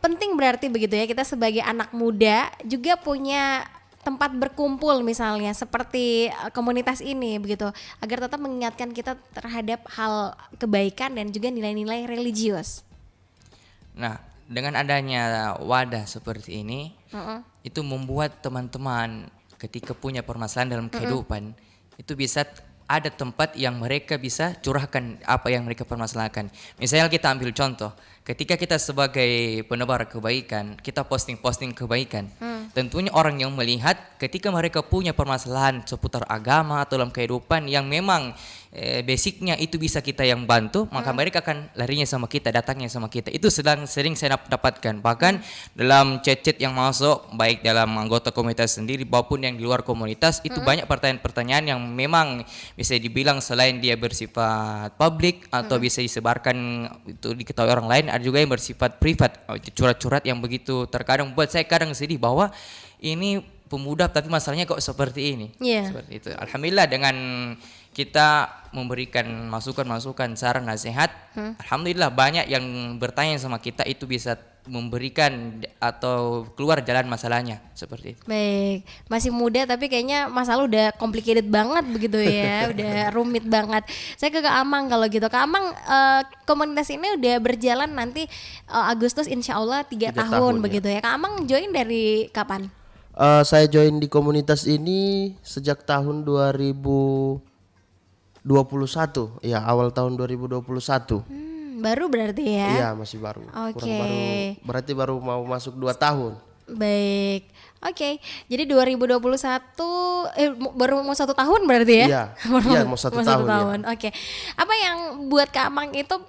Penting berarti begitu ya, kita sebagai anak muda juga punya tempat berkumpul misalnya seperti komunitas ini begitu, agar tetap mengingatkan kita terhadap hal kebaikan dan juga nilai-nilai religius. Nah, dengan adanya wadah seperti ini, itu membuat teman-teman ketika punya permasalahan dalam kehidupan, itu bisa ada tempat yang mereka bisa curahkan apa yang mereka permasalahkan. Misalnya kita ambil contoh, ketika kita sebagai penebar kebaikan, kita posting kebaikan. Tentunya orang yang melihat ketika mereka punya permasalahan seputar agama atau dalam kehidupan yang memang basicnya itu bisa kita yang bantu, maka mereka akan larinya sama kita, datangnya sama kita. Itu sering saya dapatkan. Bahkan dalam chat-chat yang masuk, baik dalam anggota komunitas sendiri maupun yang di luar komunitas, itu banyak pertanyaan-pertanyaan yang memang bisa dibilang selain dia bersifat publik atau bisa disebarkan itu diketahui orang lain, ada juga yang bersifat privat, curhat-curhat yang begitu terkadang buat saya kadang sedih bahwa ini pemuda tapi masalahnya kok seperti ini. Seperti itu. Alhamdulillah dengan kita memberikan masukan-masukan, saran, nasihat, alhamdulillah banyak yang bertanya sama kita, itu bisa memberikan atau keluar jalan masalahnya, seperti itu. Baik, masih muda tapi kayaknya masalah udah complicated banget begitu ya, udah rumit banget. Saya ke Kak Amang kalau gitu. Kak Amang, komunitas ini udah berjalan nanti Agustus insya Allah 3 tahun begitu ya. Kak Amang join dari kapan? Saya join di komunitas ini sejak tahun 2021, ya awal tahun 2021. Baru berarti ya? Iya, masih baru. Berarti baru mau masuk 2 tahun. Baik, oke. Jadi 2021 baru mau 1 tahun berarti ya? Iya, mau 1 tahun. Ya. Oke. Apa yang buat Kak Amang itu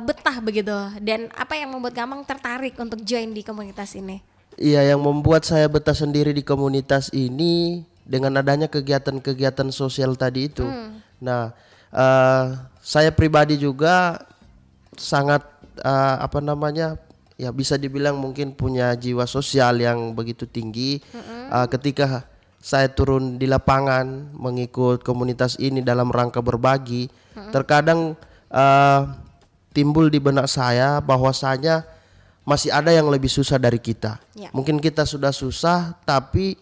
betah begitu? Dan apa yang membuat Kak Amang tertarik untuk join di komunitas ini? Iya, yang membuat saya betah sendiri di komunitas ini dengan adanya kegiatan-kegiatan sosial tadi itu. Nah, saya pribadi juga sangat ya bisa dibilang mungkin punya jiwa sosial yang begitu tinggi. Ketika saya turun di lapangan mengikut komunitas ini dalam rangka berbagi, terkadang timbul di benak saya bahwasanya masih ada yang lebih susah dari kita. Mungkin kita sudah susah, tapi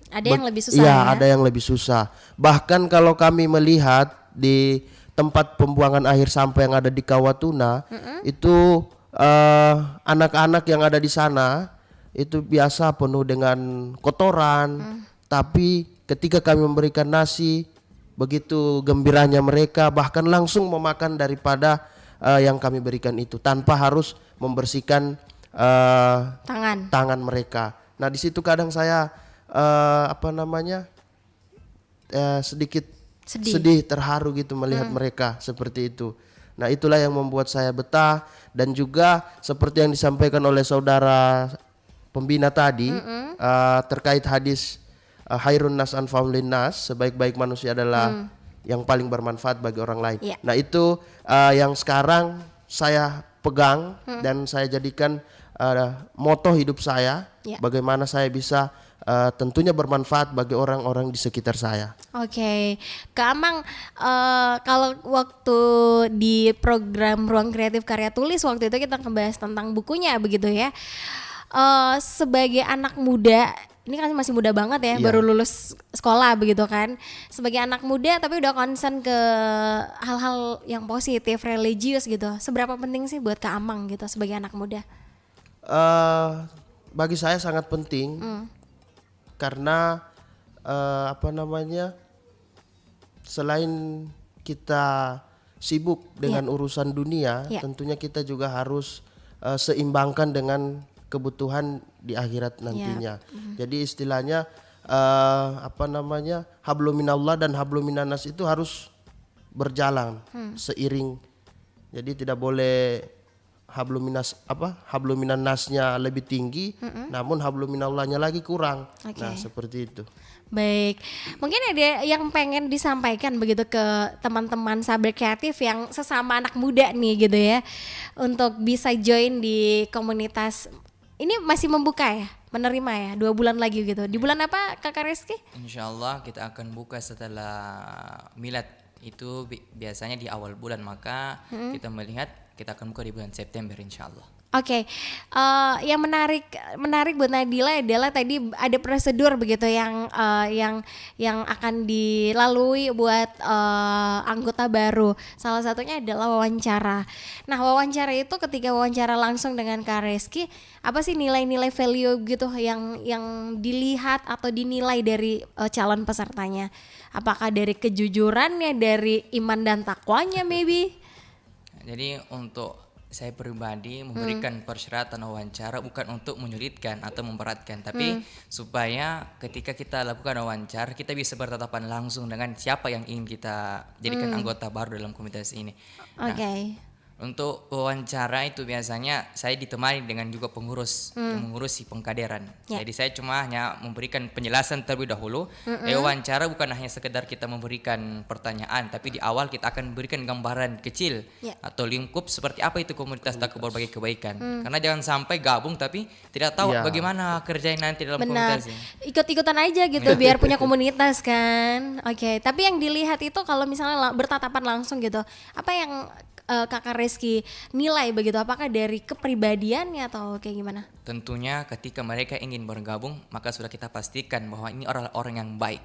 ada yang lebih susah. Iya, ada yang lebih susah. Bahkan kalau kami melihat di tempat pembuangan akhir sampah yang ada di Kawatuna, itu anak-anak yang ada di sana itu biasa penuh dengan kotoran, tapi ketika kami memberikan nasi, begitu gembiranya mereka, bahkan langsung memakan daripada yang kami berikan itu tanpa harus membersihkan tangan mereka. Nah di situ kadang saya sedikit sedih, terharu gitu melihat mereka seperti itu. Nah itulah yang membuat saya betah, dan juga seperti yang disampaikan oleh saudara pembina tadi terkait hadis Khairun nas anfa'un linnas, sebaik-baik manusia adalah yang paling bermanfaat bagi orang lain. Nah itu yang sekarang saya pegang dan saya jadikan moto hidup saya, bagaimana saya bisa tentunya bermanfaat bagi orang-orang di sekitar saya. Oke, Kak Amang, kalau waktu di program Ruang Kreatif Karya Tulis waktu itu kita ngebahas tentang bukunya begitu ya. Sebagai anak muda, ini kan masih muda banget ya, baru lulus sekolah begitu kan. Sebagai anak muda tapi udah concern ke hal-hal yang positif, religius gitu. Seberapa penting sih buat Kak Amang gitu sebagai anak muda? Bagi saya sangat penting. Karena selain kita sibuk dengan urusan dunia, tentunya kita juga harus seimbangkan dengan kebutuhan di akhirat nantinya. Jadi istilahnya hablum minallah dan hablum minannas itu harus berjalan seiring. Jadi tidak boleh hablum minannasnya lebih tinggi, namun hablum minallahnya lagi kurang. Nah seperti itu. Baik, mungkin ada yang pengen disampaikan begitu ke teman-teman sahabat kreatif yang sesama anak muda nih gitu ya, untuk bisa join di komunitas ini. Masih membuka ya, menerima ya, 2 bulan lagi gitu. Di bulan apa Kakak Rizky? Insyaallah kita akan buka setelah milad, itu biasanya di awal bulan, maka kita melihat kita akan buka di bulan September insyaallah. Oke, yang menarik buat Nadila adalah tadi ada prosedur begitu yang akan dilalui buat anggota baru. Salah satunya adalah wawancara. Nah wawancara itu ketika wawancara langsung dengan Kak Rizky, apa sih nilai-nilai value gitu yang dilihat atau dinilai dari calon pesertanya? Apakah dari kejujurannya, dari iman dan takwanya maybe? Jadi untuk saya pribadi memberikan persyaratan wawancara bukan untuk menyulitkan atau memberatkan, tapi supaya ketika kita lakukan wawancara kita bisa bertatapan langsung dengan siapa yang ingin kita jadikan anggota baru dalam komunitas ini. Untuk wawancara itu biasanya saya ditemani dengan juga pengurus yang mengurusi pengkaderan. Jadi saya cuma hanya memberikan penjelasan terlebih dahulu. Wawancara bukan hanya sekedar kita memberikan pertanyaan, tapi di awal kita akan memberikan gambaran kecil atau lingkup seperti apa itu komunitas Takwa Berbagi Kebaikan. Karena jangan sampai gabung tapi tidak tahu bagaimana kerjain nanti dalam komunitas ini. Ikut-ikutan aja gitu biar punya komunitas kan. Tapi yang dilihat itu kalau misalnya bertatapan langsung gitu, apa yang Kakak Rizky nilai begitu, apakah dari kepribadiannya atau kayak gimana? Tentunya ketika mereka ingin bergabung maka sudah kita pastikan bahwa ini orang yang baik.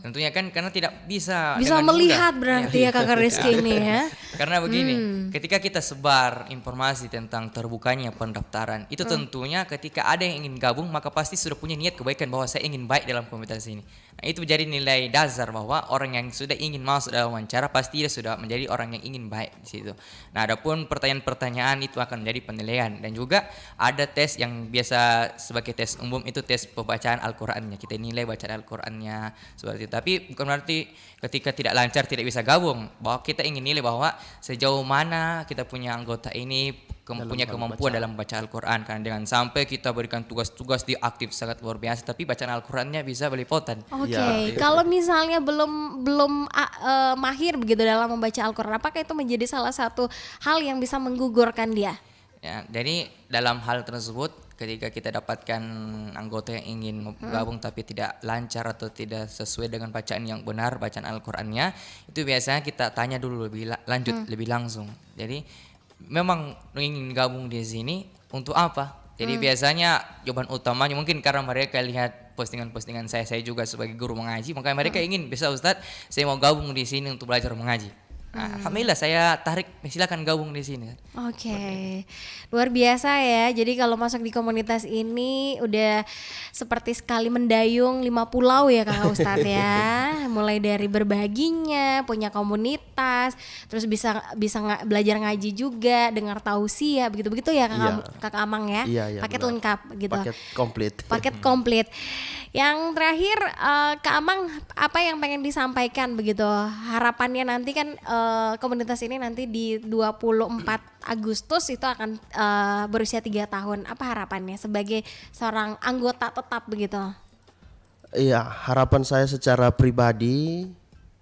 Tentunya kan karena tidak bisa melihat mudah. Berarti ya Kakak Rizky ini ya. Karena begini, ketika kita sebar informasi tentang terbukanya pendaftaran, itu tentunya ketika ada yang ingin gabung maka pasti sudah punya niat kebaikan bahwa saya ingin baik dalam komunitas ini. Nah, itu menjadi nilai dasar bahwa orang yang sudah ingin masuk dalam wawancara pasti dia sudah menjadi orang yang ingin baik di situ. Nah, adapun pertanyaan-pertanyaan itu akan menjadi penilaian, dan juga ada tes yang biasa sebagai tes umum, itu tes pembacaan Al-Qur'annya. Kita nilai bacaan Al-Qur'annya seperti itu. Tapi bukan berarti ketika tidak lancar tidak bisa gabung, bahwa kita ingin nilai bahwa sejauh mana kita punya anggota ini punya kemampuan dalam baca Al-Quran. Karena jangan sampai kita berikan tugas-tugas di aktif sangat luar biasa tapi bacaan Al-Qurannya bisa belepotan. Kalau misalnya belum mahir begitu dalam membaca Al-Quran, apakah itu menjadi salah satu hal yang bisa menggugurkan dia? Ya, jadi dalam hal tersebut ketika kita dapatkan anggota yang ingin bergabung tapi tidak lancar atau tidak sesuai dengan bacaan yang benar, bacaan Al-Qurannya, itu biasanya kita tanya dulu lebih lanjut, lebih langsung. Jadi memang ingin gabung di sini untuk apa? Jadi biasanya jawaban utamanya mungkin karena mereka lihat postingan-postingan saya juga sebagai guru mengaji, makanya mereka ingin, bisa Ustadz, saya mau gabung di sini untuk belajar mengaji. Nah, alhamdulillah saya tarik, silakan gabung di sini. Oke, luar biasa ya. Jadi kalau masuk di komunitas ini udah seperti sekali mendayung 5 pulau ya Kakak Ustadz ya. Mulai dari berbaginya, punya komunitas, terus bisa belajar ngaji juga, dengar tausiah, begitu-begitu ya Kakak Amang ya. Iya, Paket benar. lengkap gitu. Paket komplit. Paket komplit. Yang terakhir Kak Amang apa yang pengen disampaikan begitu? Harapannya nanti kan komunitas ini nanti di 24 Agustus itu akan berusia 3 tahun. Apa harapannya sebagai seorang anggota tetap begitu? Iya, harapan saya secara pribadi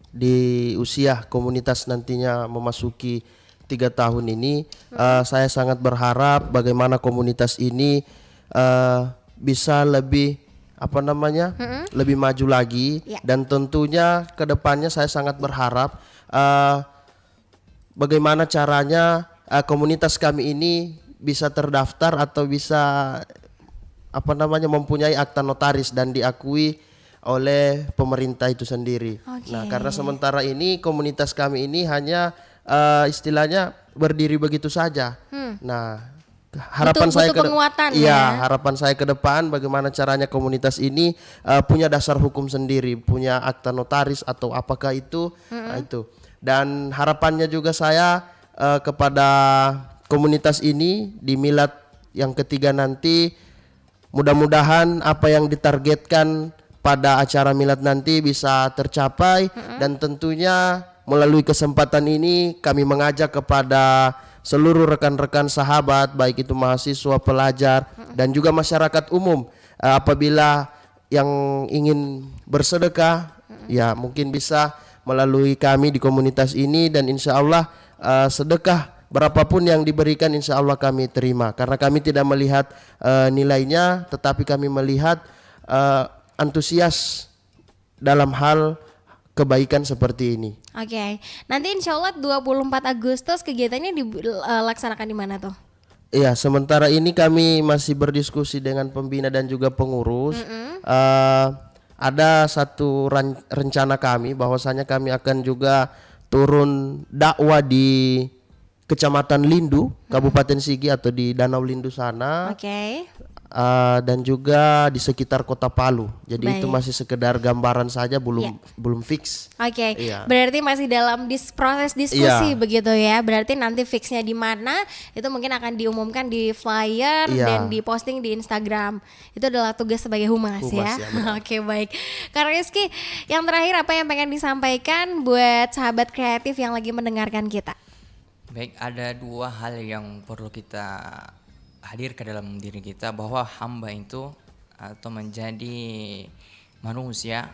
di usia komunitas nantinya memasuki 3 tahun ini, saya sangat berharap bagaimana komunitas ini bisa lebih lebih maju lagi, dan tentunya kedepannya saya sangat berharap bagaimana caranya komunitas kami ini bisa terdaftar atau bisa mempunyai akta notaris dan diakui oleh pemerintah itu sendiri. Nah, karena sementara ini komunitas kami ini hanya istilahnya berdiri begitu saja. Nah, harapan saya harapan saya ke depan bagaimana caranya komunitas ini punya dasar hukum sendiri, punya akta notaris atau apakah itu. Nah, itu. Dan harapannya juga saya kepada komunitas ini di milad yang ketiga nanti, mudah-mudahan apa yang ditargetkan pada acara milad nanti bisa tercapai, dan tentunya melalui kesempatan ini kami mengajak kepada seluruh rekan-rekan sahabat, baik itu mahasiswa, pelajar, dan juga masyarakat umum, apabila yang ingin bersedekah, ya mungkin bisa melalui kami di komunitas ini, dan insya Allah sedekah berapapun yang diberikan insya Allah kami terima, karena kami tidak melihat nilainya, tetapi kami melihat antusias dalam hal kebaikan seperti ini. Oke, nanti insya Allah 24 Agustus kegiatannya dilaksanakan di mana tuh? Iya, sementara ini kami masih berdiskusi dengan pembina dan juga pengurus. Ada satu rencana kami bahwasanya kami akan juga turun dakwah di Kecamatan Lindu, Kabupaten Sigi atau di Danau Lindu sana. Dan juga di sekitar Kota Palu. Jadi itu masih sekedar gambaran saja, belum fix. Berarti masih dalam proses diskusi begitu ya. Berarti nanti fixnya di mana itu mungkin akan diumumkan di flyer dan diposting di Instagram. Itu adalah tugas sebagai humas ya. Oke, baik. Kak Rizky, yang terakhir apa yang pengen disampaikan buat sahabat kreatif yang lagi mendengarkan kita? Baik, ada 2 hal yang perlu kita hadir ke dalam diri kita, bahwa hamba itu atau menjadi manusia,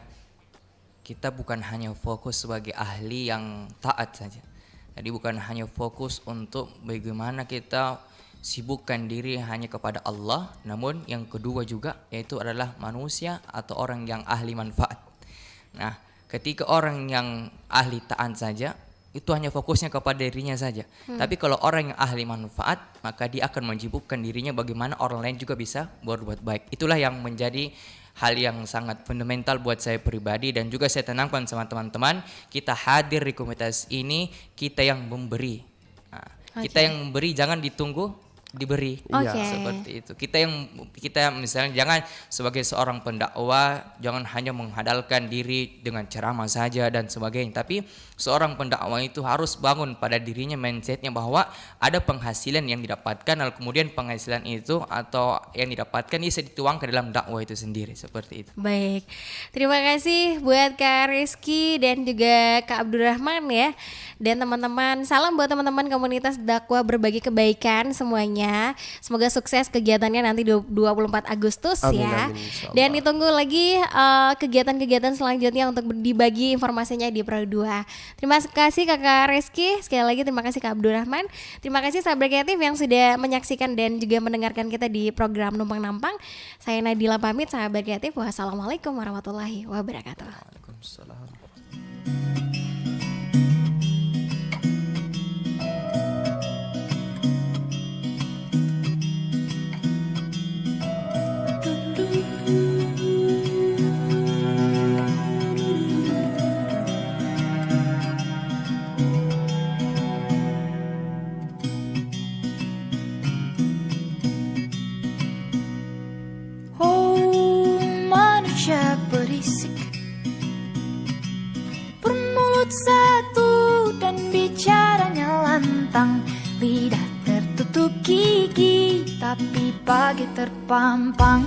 kita bukan hanya fokus sebagai ahli yang taat saja. Jadi bukan hanya fokus untuk bagaimana kita sibukkan diri hanya kepada Allah, namun yang kedua juga yaitu adalah manusia atau orang yang ahli manfaat. Nah, ketika orang yang ahli taat saja, itu hanya fokusnya kepada dirinya saja. Tapi kalau orang yang ahli manfaat, maka dia akan menyibukkan dirinya bagaimana orang lain juga bisa berbuat baik. Itulah yang menjadi hal yang sangat fundamental buat saya pribadi, dan juga saya tenangkan sama teman-teman, kita hadir di komunitas ini, kita yang memberi. Kita yang memberi, jangan ditunggu diberi. Seperti itu. Kita misalnya jangan sebagai seorang pendakwah jangan hanya mengandalkan diri dengan ceramah saja dan sebagainya, tapi seorang pendakwah itu harus bangun pada dirinya mindsetnya bahwa ada penghasilan yang didapatkan, lalu kemudian penghasilan itu atau yang didapatkan bisa dituang ke dalam dakwah itu sendiri, seperti itu. Baik, terima kasih buat Kak Rizky dan juga Kak Abdurrahman ya, dan teman-teman. Salam buat teman-teman komunitas dakwah berbagi kebaikan semuanya. Semoga sukses kegiatannya nanti 24 Agustus ya. Amin, dan ditunggu lagi kegiatan-kegiatan selanjutnya untuk dibagi informasinya di Pro 2. Terima kasih Kakak Rizky, sekali lagi terima kasih Kak Abdurrahman. Terima kasih sahabat kreatif yang sudah menyaksikan dan juga mendengarkan kita di program Numpang Nampang. Saya Nadila pamit sahabat kreatif. Wassalamualaikum warahmatullahi wabarakatuh. Waalaikumsalam. tapi pagi terpampang.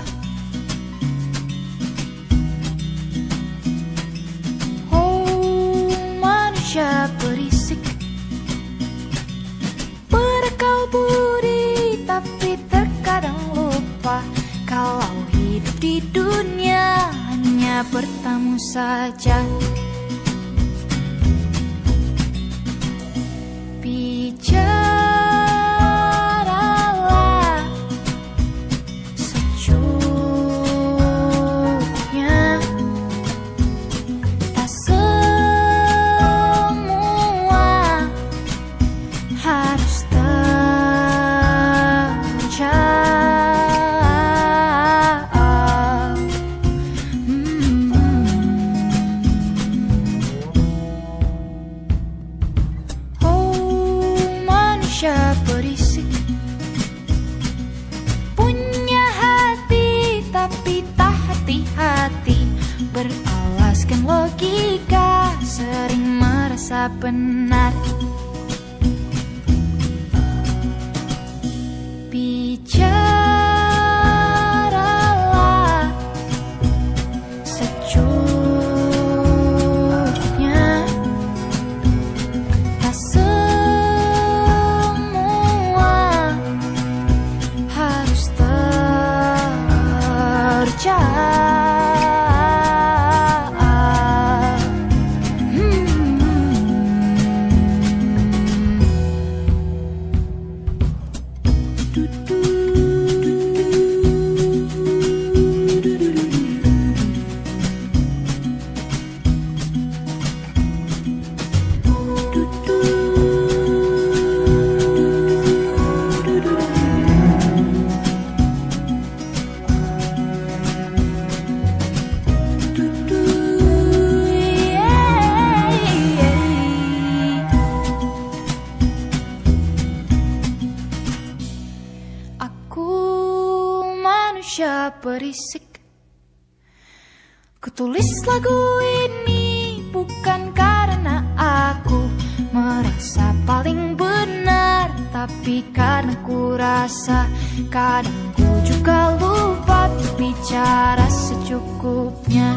Oh, manusia berisik, berakal budi, tapi terkadang lupa kalau hidup di dunia hanya bertamu saja. Bicaralah secukupnya, tak semua harus terjawab. Manusia berisik, punya hati tapi tak hati-hati, beralaskan logika, sering merasa benar. Bicaralah secukupnya, tak harus terjawab. Aku manusia berisik, kutulis lagu ini bukan karena aku merasa paling benar, tapi karena ku rasa kadang ku juga lupa bicara secukupnya.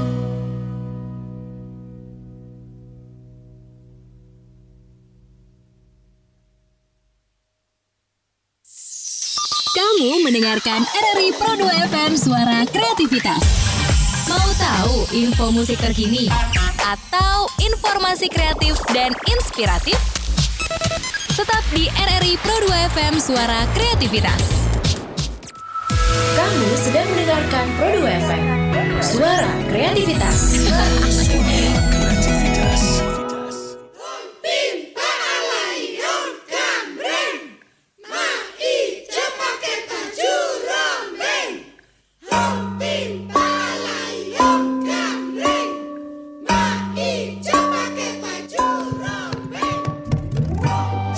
Kamu mendengarkan RRI Pro 2 FM Suara Kreativitas. Mau tahu info musik terkini atau informasi kreatif dan inspiratif? Tetap di RRI Pro 2 FM Suara Kreativitas. Kamu sedang mendengarkan Pro 2 FM, Suara Kreativitas.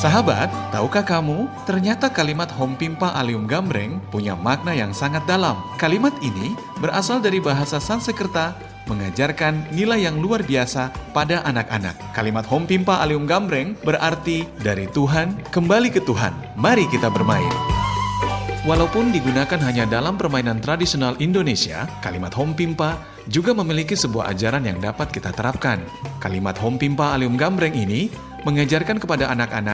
Sahabat, tahukah kamu, ternyata kalimat Hompimpa Alium Gambreng punya makna yang sangat dalam. Kalimat ini berasal dari bahasa Sanskerta, mengajarkan nilai yang luar biasa pada anak-anak. Kalimat Hompimpa Alium Gambreng berarti dari Tuhan kembali ke Tuhan. Mari kita bermain. Walaupun digunakan hanya dalam permainan tradisional Indonesia, kalimat Hompimpa juga memiliki sebuah ajaran yang dapat kita terapkan. Kalimat Hompimpa Alium Gambreng ini mengajarkan kepada anak-anak